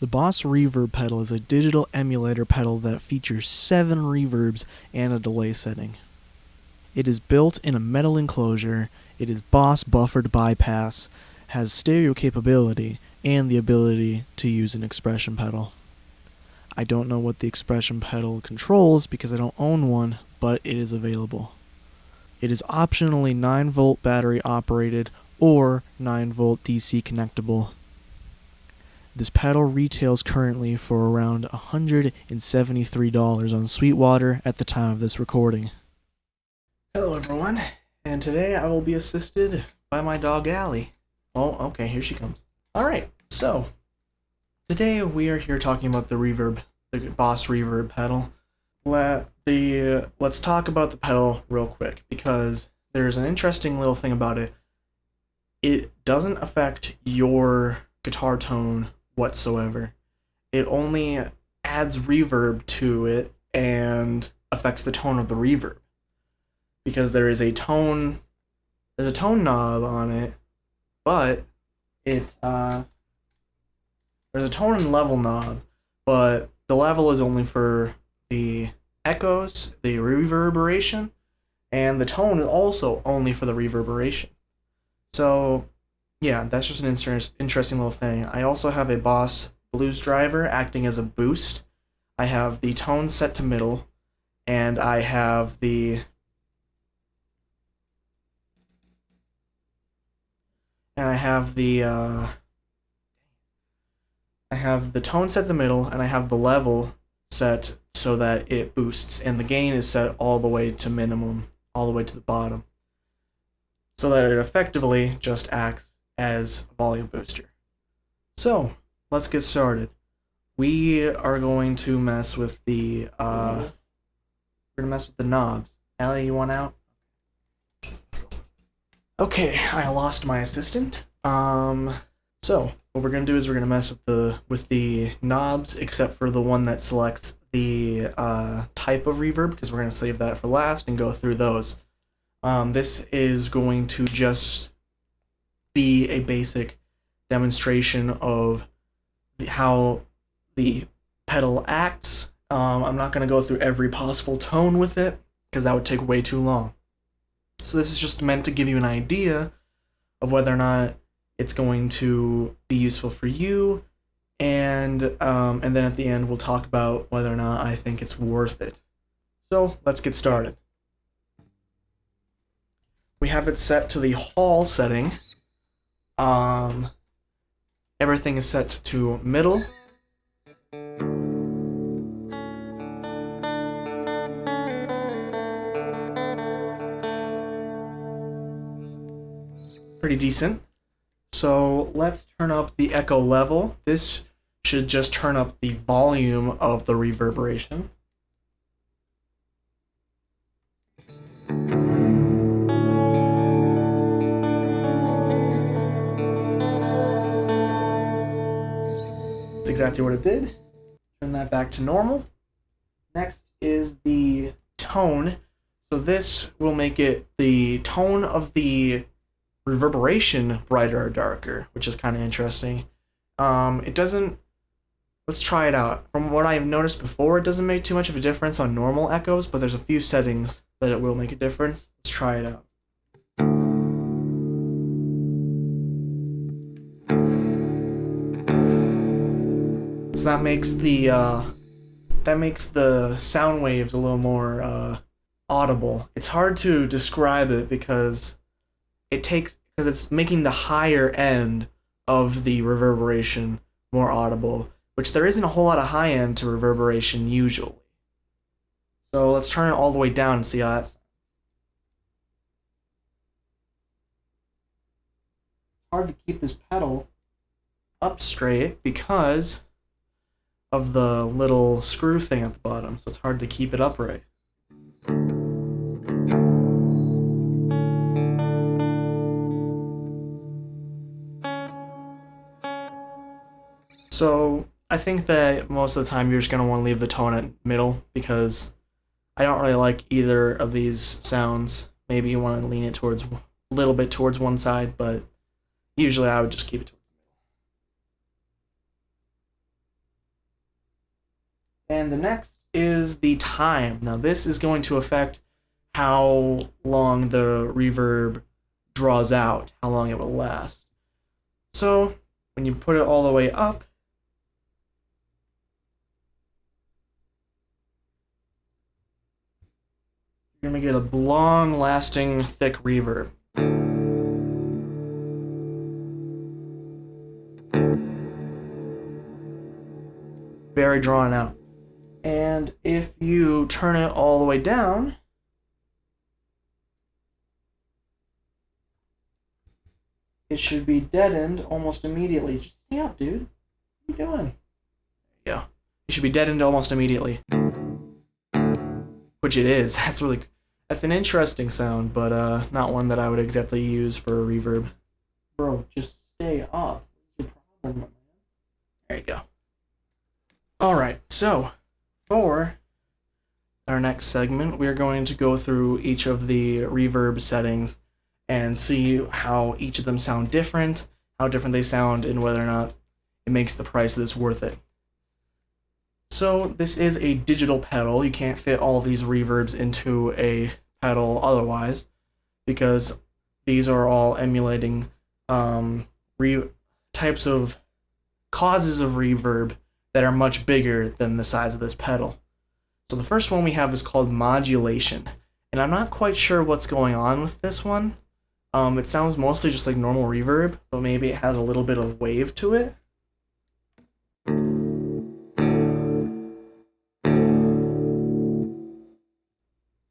The Boss Reverb pedal is a digital emulator pedal that features 7 reverbs and a delay setting. It is built in a metal enclosure, it is Boss buffered bypass, has stereo capability, and the ability to use an expression pedal. I don't know what the expression pedal controls because I don't own one, but it is available. It is optionally 9-volt battery operated or 9-volt DC connectable. This pedal retails currently for around $173 on Sweetwater at the time of this recording. Hello everyone, and today I will be assisted by my dog Allie. Oh, okay, here she comes. Alright, so today we are here talking about the Reverb, the Boss Reverb pedal. Let's talk about the pedal real quick because there's an interesting little thing about it. It doesn't affect your guitar tone whatsoever. It only adds reverb to it and affects the tone of the reverb. Because there's a tone knob on it, but there's a tone and level knob, but the level is only for the echoes, the reverberation, and the tone is also only for the reverberation. So yeah, that's just an interesting little thing. I also have a Boss Blues driver acting as a boost. I have the tone set to middle, and I have the tone set to the middle, and I have the level set so that it boosts, and the gain is set all the way to minimum, all the way to the bottom, so that it effectively just acts as a volume booster. So let's get started. We are going to mess with the knobs. Allie, you want out? Okay, I lost my assistant. So what we're gonna do is we're gonna mess with the knobs, except for the one that selects the type of reverb, because we're gonna save that for last and go through those. This is going to just be a basic demonstration of how the pedal acts. I'm not going to go through every possible tone with it, because that would take way too long. So this is just meant to give you an idea of whether or not it's going to be useful for you, and then at the end we'll talk about whether or not I think it's worth it. So let's get started. We have it set to the Hall setting. Everything is set to middle. Pretty decent. So let's turn up the echo level. This should just turn up the volume of the reverberation. That's exactly what it did. Turn that back to normal. Next is the tone. So this will make it the tone of the reverberation brighter or darker, which is kind of interesting. It doesn't. Let's try it out. From what I've noticed before, it doesn't make too much of a difference on normal echoes, but there's a few settings that it will make a difference. Let's try it out. So that makes the sound waves a little more audible. It's hard to describe it because it's making the higher end of the reverberation more audible, which there isn't a whole lot of high end to reverberation usually. So let's turn it all the way down and see how that's. It's hard to keep this pedal up straight because of the little screw thing at the bottom, so it's hard to keep it upright. So I think that most of the time you're just going to want to leave the tone at middle, because I don't really like either of these sounds. Maybe you want to lean it towards a little bit towards one side, but usually I would just keep it towards the middle. And the next is the time. Now this is going to affect how long the reverb draws out, how long it will last. So when you put it all the way up, you're going to get a long-lasting, thick reverb. Very drawn out. And if you turn it all the way down, it should be deadened almost immediately. Just stay up, dude. What are you doing? Yeah. It should be deadened almost immediately. Which it is. That's an interesting sound, but not one that I would exactly use for a reverb. Bro, just stay up. What's your problem, man? There you go. Alright, so for our next segment, we're going to go through each of the reverb settings and see how each of them sound different, how different they sound, and whether or not it makes the price of this worth it. So this is a digital pedal. You can't fit all these reverbs into a pedal otherwise, because these are all emulating types of causes of reverb that are much bigger than the size of this pedal. So the first one we have is called modulation, and I'm not quite sure what's going on with this one. It sounds mostly just like normal reverb, but maybe it has a little bit of wave to it.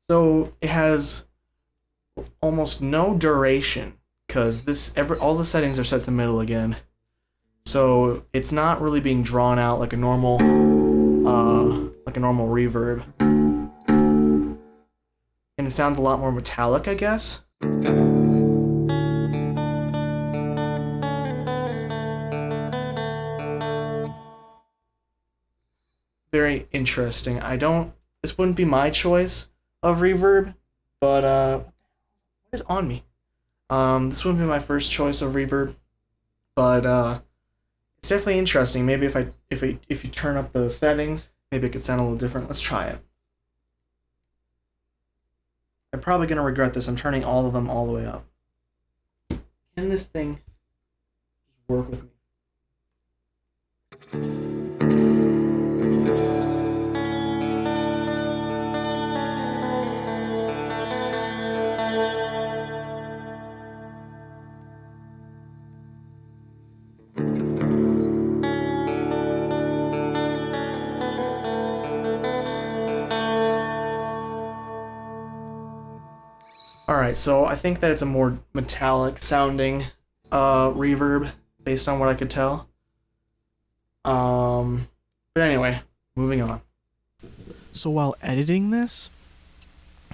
So it has almost no duration, because all the settings are set to middle again. So it's not really being drawn out like a normal reverb. And it sounds a lot more metallic, I guess. Very interesting. This wouldn't be my choice of reverb, but what is on me? This wouldn't be my first choice of reverb, but it's definitely interesting. Maybe if you turn up the settings, maybe it could sound a little different. Let's try it. I'm probably gonna regret this. I'm turning all of them all the way up. Can this thing just work with me? Alright, so I think that it's a more metallic sounding reverb, based on what I could tell. But anyway, moving on. So while editing this,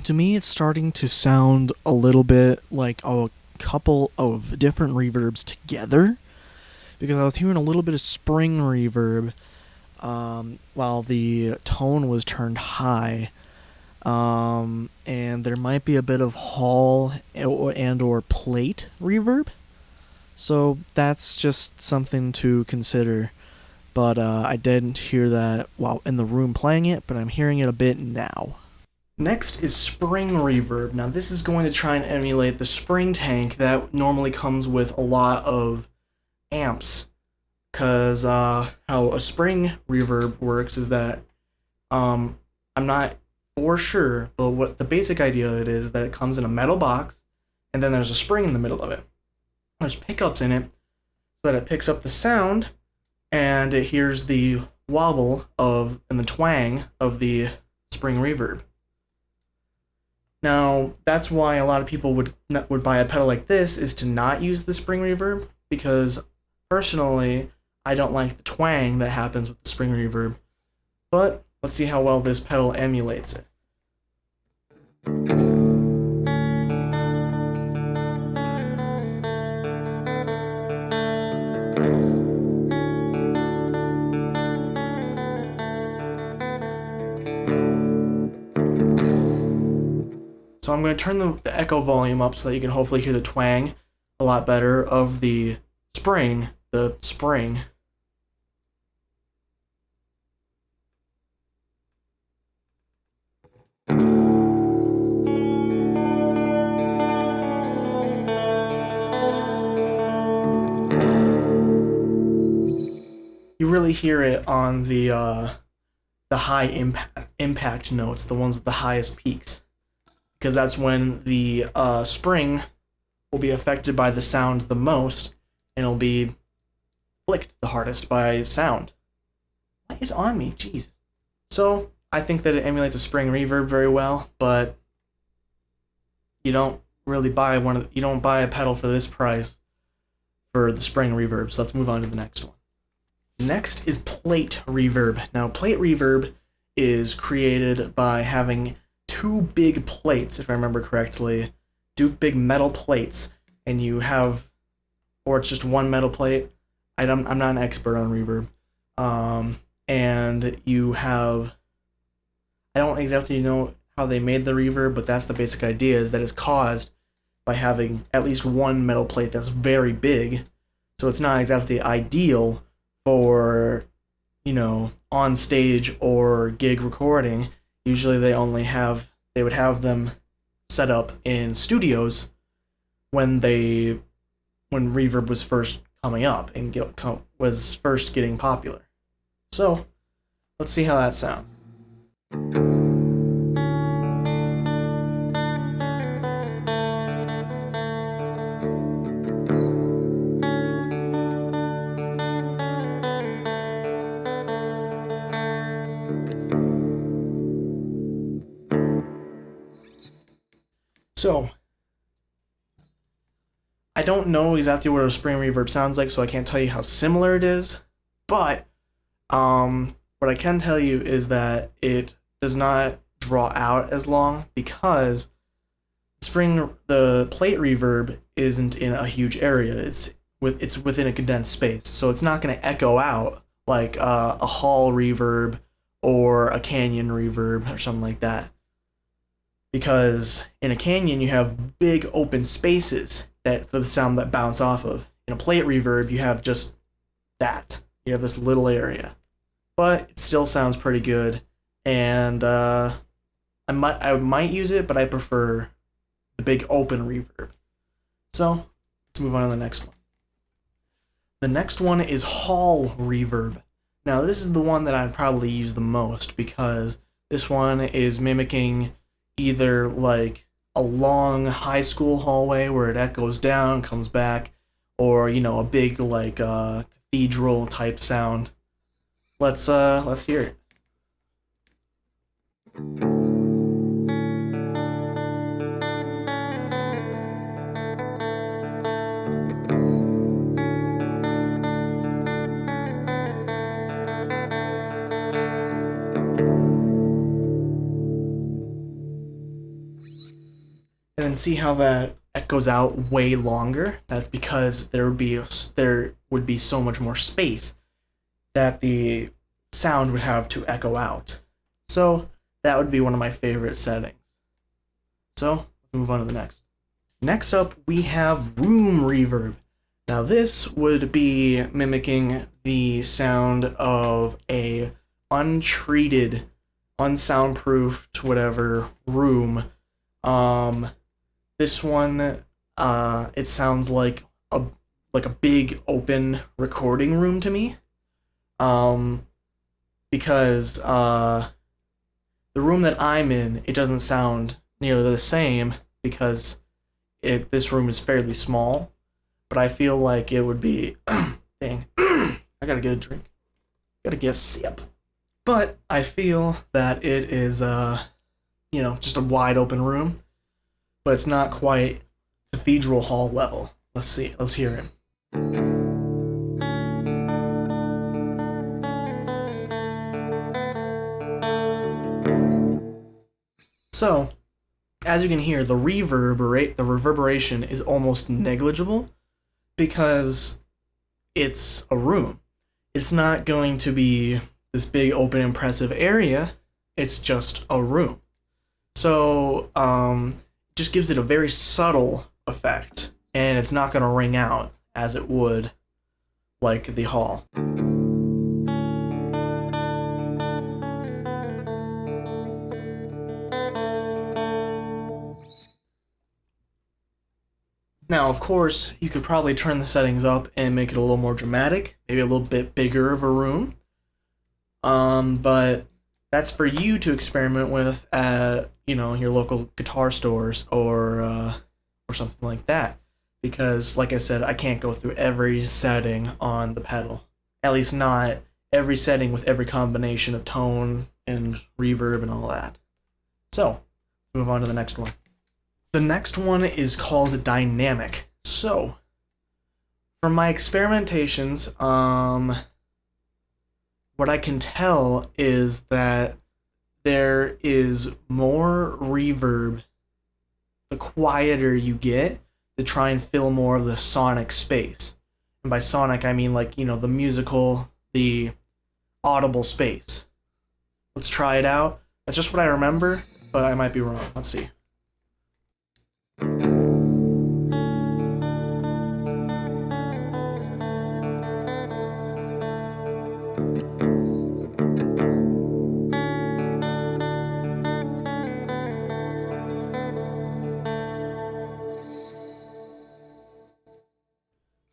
to me it's starting to sound a little bit like a couple of different reverbs together, because I was hearing a little bit of spring reverb while the tone was turned high. And there might be a bit of hall and or plate reverb. So that's just something to consider. But I didn't hear that while in the room playing it, but I'm hearing it a bit now. Next is spring reverb. Now this is going to try and emulate the spring tank that normally comes with a lot of amps. Because how a spring reverb works is that I'm not for sure, but what the basic idea of it is that it comes in a metal box, and then there's a spring in the middle of it. There's pickups in it so that it picks up the sound, and it hears the wobble and the twang of the spring reverb. Now, that's why a lot of people would buy a pedal like this, is to not use the spring reverb, because personally, I don't like the twang that happens with the spring reverb. But let's see how well this pedal emulates it. So I'm going to turn the echo volume up so that you can hopefully hear the twang a lot better of the spring. really hear it on the high impact notes, the ones with the highest peaks, because that's when the spring will be affected by the sound the most, and it'll be flicked the hardest by sound. What is on me? Jeez. So I think that it emulates a spring reverb very well, but you don't really buy you don't buy a pedal for this price for the spring reverb. So let's move on to the next one. Next is plate reverb. Now, plate reverb is created by having two big plates, if I remember correctly, two big metal plates, and you have, or it's just one metal plate. I'm not an expert on reverb. And you have, I don't exactly know how they made the reverb, but that's the basic idea, is that it's caused by having at least one metal plate that's very big. So it's not exactly ideal for, on stage or gig recording. Usually they would have them set up in studios when reverb was first coming up and was first getting popular. So let's see how that sounds. So, I don't know exactly what a spring reverb sounds like, so I can't tell you how similar it is, but what I can tell you is that it does not draw out as long, because the plate reverb isn't in a huge area. It's within a condensed space, so it's not going to echo out like a hall reverb or a canyon reverb or something like that. Because in a canyon, you have big open spaces for the sound that bounce off of. In a plate reverb, you have just that. You have this little area. But it still sounds pretty good, and I might use it, but I prefer the big open reverb. So let's move on to the next one. The next one is hall reverb. Now, this is the one that I'd probably use the most, because this one is mimicking either like a long high school hallway where it echoes down, comes back, or a big like cathedral type sound. Let's hear it. And then see how that echoes out way longer. That's because there would be so much more space that the sound would have to echo out. So that would be one of my favorite settings. So let's move on to the next. Next up, we have room reverb. Now this would be mimicking the sound of a untreated, unsoundproofed, whatever, room. This one, it sounds like a big open recording room to me. Because the room that I'm in, it doesn't sound nearly the same, because this room is fairly small. But I feel like it would be dang. I gotta get a drink. Gotta get a sip. But I feel that it is just a wide open room. But it's not quite cathedral hall level. Let's see. Let's hear it. So, as you can hear, the reverberation is almost negligible, because it's a room. It's not going to be this big, open, impressive area. It's just a room. So, just gives it a very subtle effect, and it's not going to ring out as it would like the hall. Now, of course, you could probably turn the settings up and make it a little more dramatic, maybe a little bit bigger of a room. But that's for you to experiment with at, your local guitar stores or something like that. Because, like I said, I can't go through every setting on the pedal. At least not every setting with every combination of tone and reverb and all that. So, let's move on to the next one. The next one is called Dynamic. So, from my experimentations, what I can tell is that there is more reverb the quieter you get to try and fill more of the sonic space. And by sonic, I mean like, the musical, the audible space. Let's try it out. That's just what I remember, but I might be wrong. Let's see.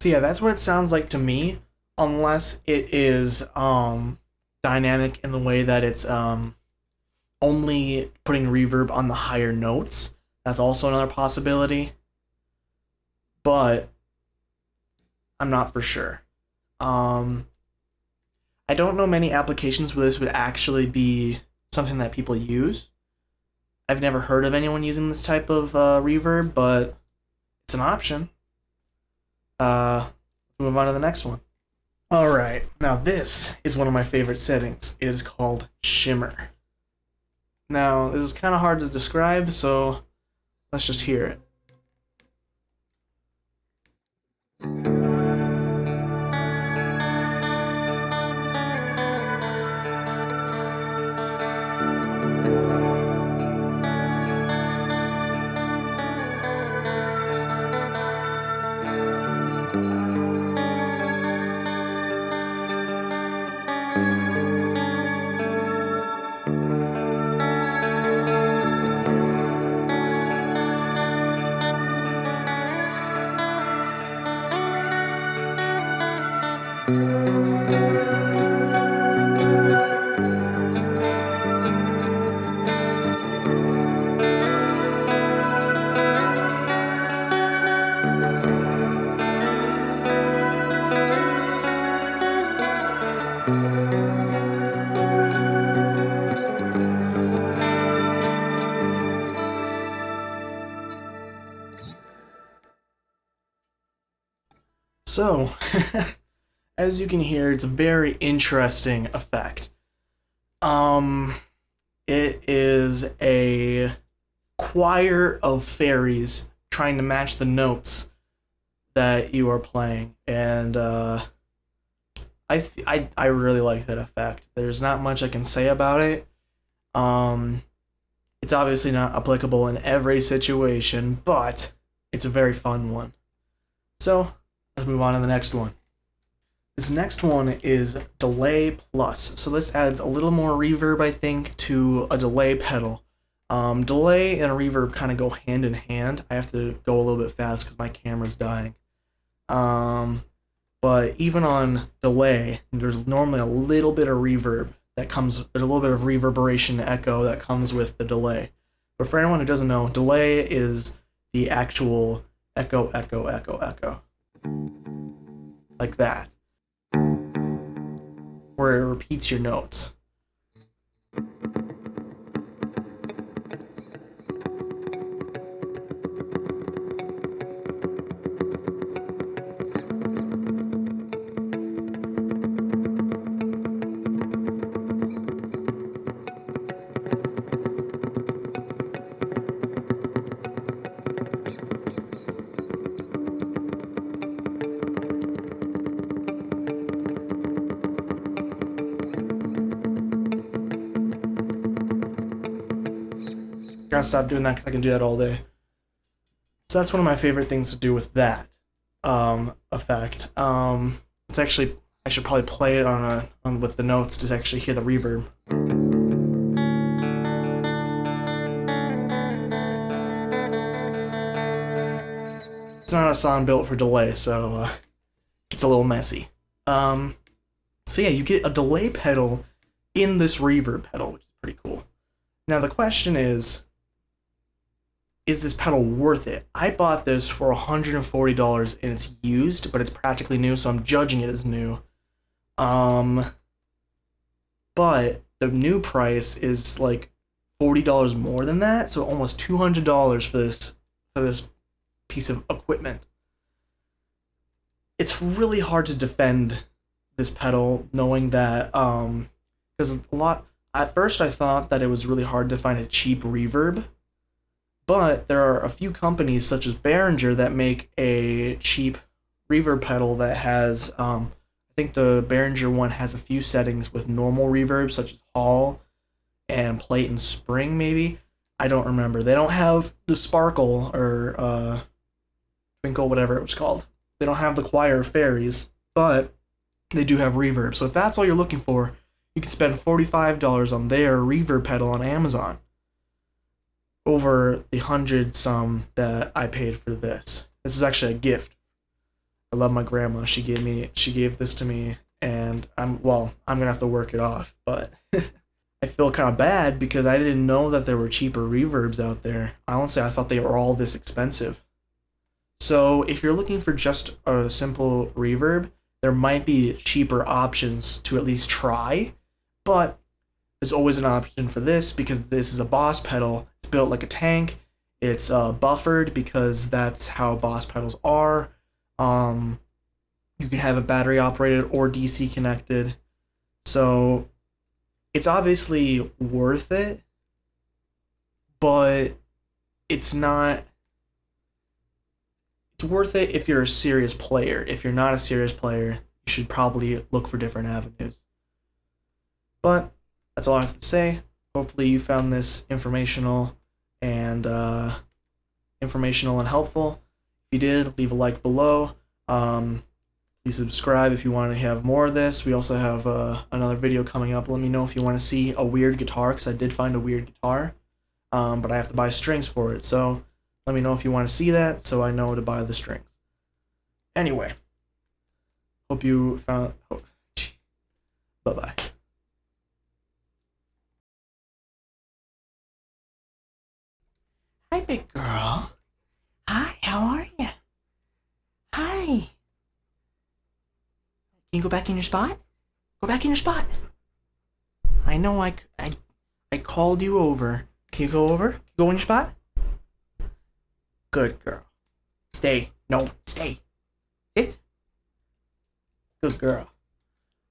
So yeah, that's what it sounds like to me, unless it is dynamic in the way that it's only putting reverb on the higher notes. That's also another possibility, but I'm not for sure. I don't know many applications where this would actually be something that people use. I've never heard of anyone using this type of reverb, but it's an option. Let's move on to the next one. Alright, now this is one of my favorite settings. It is called Shimmer. Now, this is kind of hard to describe, so let's just hear it. So, as you can hear, it's a very interesting effect. It is a choir of fairies trying to match the notes that you are playing, and I really like that effect. There's not much I can say about it. It's obviously not applicable in every situation, but it's a very fun one. So, let's move on to the next one. This next one is Delay Plus. So this adds a little more reverb, I think, to a delay pedal. Delay and a reverb kind of go hand in hand. I have to go a little bit fast because my camera's dying. But even on delay, there's normally a little bit of reverb that comes, there's a little bit of reverberation echo that comes with the delay. But for anyone who doesn't know, delay is the actual echo, echo, echo, echo. Like that. Where it repeats your notes. Gotta stop doing that because I can do that all day. So that's one of my favorite things to do with that effect. It's actually, I should probably play it on with the notes to actually hear the reverb. It's not a song built for delay, so it's a little messy. So yeah, you get a delay pedal in this reverb pedal, which is pretty cool. Now the question is this pedal worth it? I bought this for $140 and it's used, but it's practically new, so I'm judging it as new. But the new price is like $40 more than that, so almost $200 for this piece of equipment. It's really hard to defend this pedal, knowing that because at first I thought that it was really hard to find a cheap reverb, but there are a few companies such as Behringer that make a cheap reverb pedal that has I think the Behringer one has a few settings with normal reverb, such as Hall and Plate and Spring, maybe. I don't remember. They don't have the Sparkle or Twinkle, whatever it was called. They don't have the Choir of Fairies, but they do have reverb. So if that's all you're looking for, you can spend $45 on their reverb pedal on Amazon over the $100 that I paid for this. This is actually a gift. I love my grandma. She gave this to me, and I'm gonna have to work it off, but I feel kind of bad because I didn't know that there were cheaper reverbs out there. Honestly, I thought they were all this expensive. So if you're looking for just a simple reverb, there might be cheaper options to at least try, but there's always an option for this because this is a Boss pedal. It's built like a tank. It's buffered because that's how Boss pedals are. You can have it battery operated or DC connected. So it's obviously worth it, but it's not. It's worth it if you're a serious player. If you're not a serious player, you should probably look for different avenues. But that's all I have to say. Hopefully you found this informational and helpful. If you did, leave a like below. Please subscribe if you want to have more of this. We also have another video coming up. Let me know if you want to see a weird guitar, because I did find a weird guitar, but I have to buy strings for it. So let me know if you want to see that so I know to buy the strings. Anyway, hope you found... Bye-bye. Hi, big girl. Hi, how are you? Hi. Can you go back in your spot? Go back in your spot. I know I called you over. Can you go over? Go in your spot? Good girl. Stay. No, stay. Sit. Good girl.